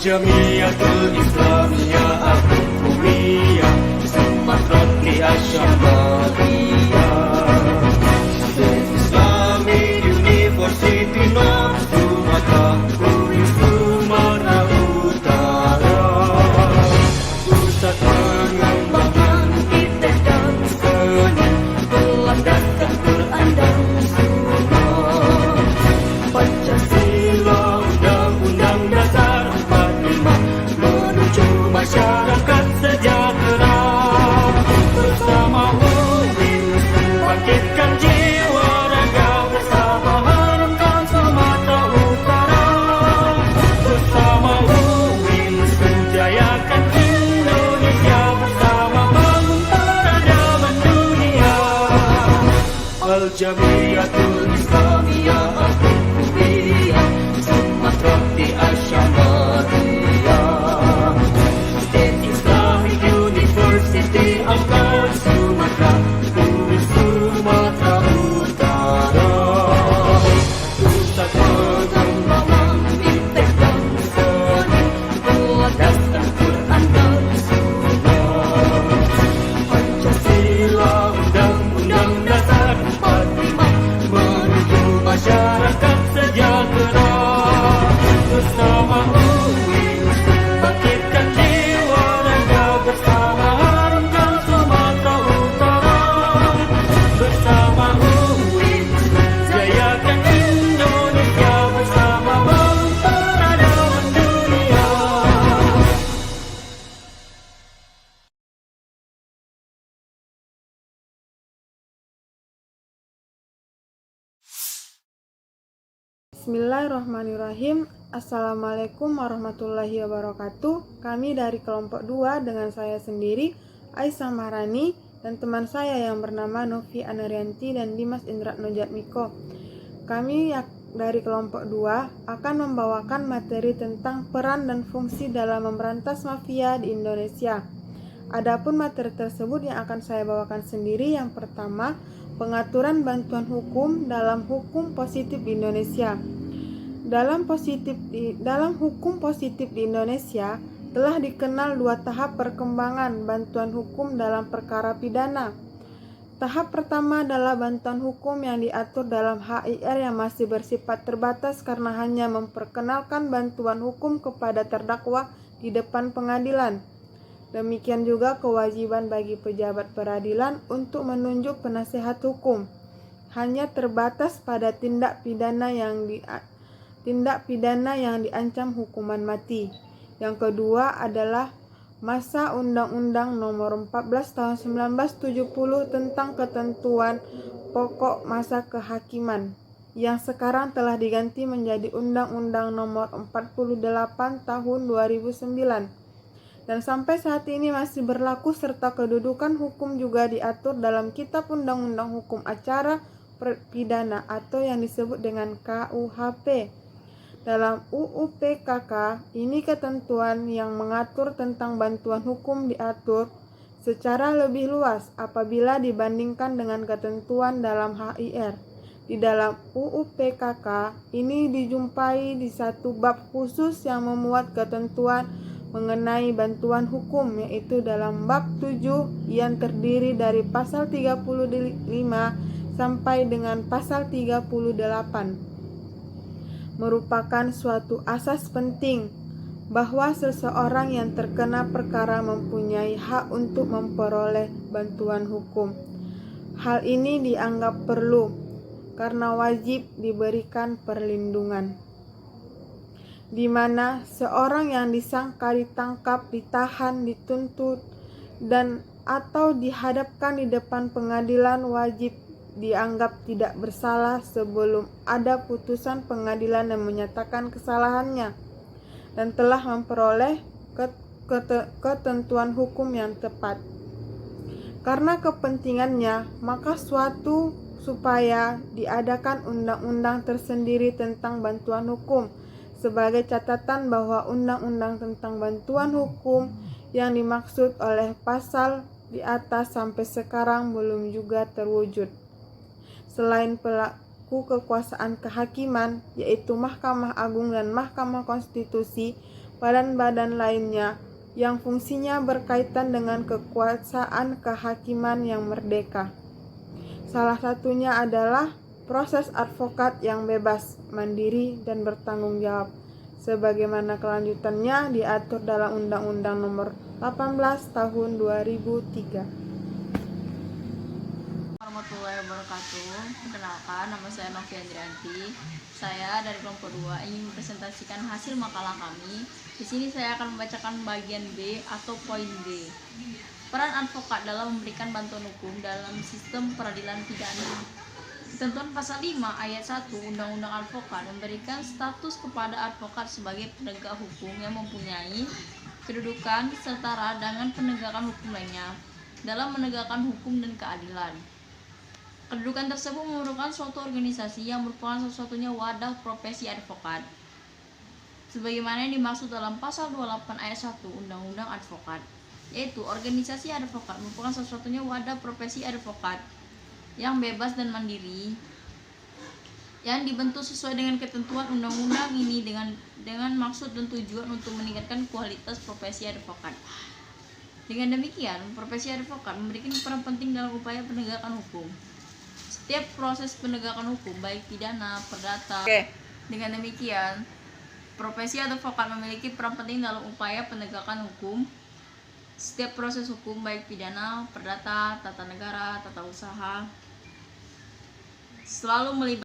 Jamiatul Islamiyah Al-Hukumiyah Sumatera Asyambariyah State Islamic University North Sumatra Provinsi Sumatera Utara Pusat pengembangan iptek dan seni berlandaskan Quran dan Sunnah Pancasila Undang-Undang Dasar 45 menuju masyarakat sejahtera bersama UIN bangkitkan jiwa raga bersama harumkan Sumatera Utara bersama UIN sejayakan Indonesia bersama bangun peradaban dunia Al-Jamiatul Islamiyah Al-Hukumiyah Sumatera Asyambariyah State Islamic University of North Sumatra Provinsi Sumatera Utara Pusat pengembangan iptek dan seni berlandaskan Quran dan Sunnah Pancasila Undang-Undang Dasar 45 menuju masyarakat sejahtera bersama UIN bangkitkan jiwa raga bersama harumkan Sumatera Utara bersama UIN jayakan Indonesia bersama bangun peradaban dunia. Bismillahirrahmanirrahim. Assalamualaikum warahmatullahi wabarakatuh. Kami dari kelompok 2 dengan saya sendiri, Aisyah Maharani, dan teman saya yang bernama Novi Anarianti dan Dimas Indratno Jatmiko. Kami dari kelompok 2 akan membawakan materi tentang peran dan fungsi dalam memberantas mafia di Indonesia. Adapun materi tersebut yang akan saya bawakan sendiri, yang pertama, pengaturan bantuan hukum dalam hukum positif di Indonesia. Dalam hukum positif di Indonesia telah dikenal 2 tahap perkembangan bantuan hukum dalam perkara pidana. Tahap pertama adalah bantuan hukum yang diatur dalam HIR yang masih bersifat terbatas karena hanya memperkenalkan bantuan hukum kepada terdakwa di depan pengadilan. Demikian juga kewajiban bagi pejabat peradilan untuk menunjuk penasehat hukum. Hanya terbatas pada tindak pidana yang diancam hukuman mati. Yang kedua adalah masa Undang-Undang Nomor 14 Tahun 1970 tentang ketentuan pokok masa kehakiman yang sekarang telah diganti menjadi Undang-Undang Nomor 48 Tahun 2009 dan sampai saat ini masih berlaku, serta kedudukan hukum juga diatur dalam Kitab Undang-Undang Hukum Acara Pidana atau yang disebut dengan KUHP. Dalam UU PKK, ini ketentuan yang mengatur tentang bantuan hukum diatur secara lebih luas apabila dibandingkan dengan ketentuan dalam HIR. Di dalam UU PKK, ini dijumpai di satu bab khusus yang memuat ketentuan mengenai bantuan hukum, yaitu dalam bab 7 yang terdiri dari pasal 35 sampai dengan pasal 38. Merupakan suatu asas penting bahwa seseorang yang terkena perkara mempunyai hak untuk memperoleh bantuan hukum. Hal ini dianggap perlu karena wajib diberikan perlindungan, di mana seorang yang disangka ditangkap, ditahan, dituntut, dan atau dihadapkan di depan pengadilan wajib dianggap tidak bersalah sebelum ada putusan pengadilan yang menyatakan kesalahannya dan telah memperoleh ketentuan hukum yang tepat. Karena kepentingannya, maka supaya diadakan undang-undang tersendiri tentang bantuan hukum. Sebagai catatan bahwa undang-undang tentang bantuan hukum yang dimaksud oleh pasal di atas sampai sekarang belum juga terwujud. Selain pelaku kekuasaan kehakiman, yaitu Mahkamah Agung dan Mahkamah Konstitusi, badan-badan lainnya yang fungsinya berkaitan dengan kekuasaan kehakiman yang merdeka. Salah satunya adalah proses advokat yang bebas, mandiri, dan bertanggung jawab, sebagaimana kelanjutannya diatur dalam Undang-Undang Nomor 18 Tahun 2003. Warahmatullahi wabarakatuh. Perkenalkan, nama saya Novi Andrianti. Saya dari kelompok 2 ingin mempresentasikan hasil makalah kami. Di sini saya akan membacakan bagian B atau poin B. Peran advokat dalam memberikan bantuan hukum dalam sistem peradilan pidana. Ketentuan pasal 5 ayat 1 Undang-Undang Advokat memberikan status kepada advokat sebagai penegak hukum yang mempunyai kedudukan setara dengan penegakan hukum lainnya dalam menegakkan hukum dan keadilan. Kedudukan tersebut merupakan suatu organisasi yang merupakan satu-satunya wadah profesi advokat, sebagaimana yang dimaksud dalam pasal 28 ayat 1 Undang-Undang Advokat, yaitu organisasi advokat merupakan satu-satunya wadah profesi advokat yang bebas dan mandiri yang dibentuk sesuai dengan ketentuan undang-undang ini dengan maksud dan tujuan untuk meningkatkan kualitas profesi advokat. Dengan demikian, profesi advokat memberikan peran penting dalam upaya penegakan hukum. Setiap proses penegakan hukum, baik pidana, perdata. Dengan demikian, profesi advokat memiliki peran penting dalam upaya penegakan hukum. Setiap proses hukum, baik pidana, perdata, tata negara, tata usaha, selalu melibatkan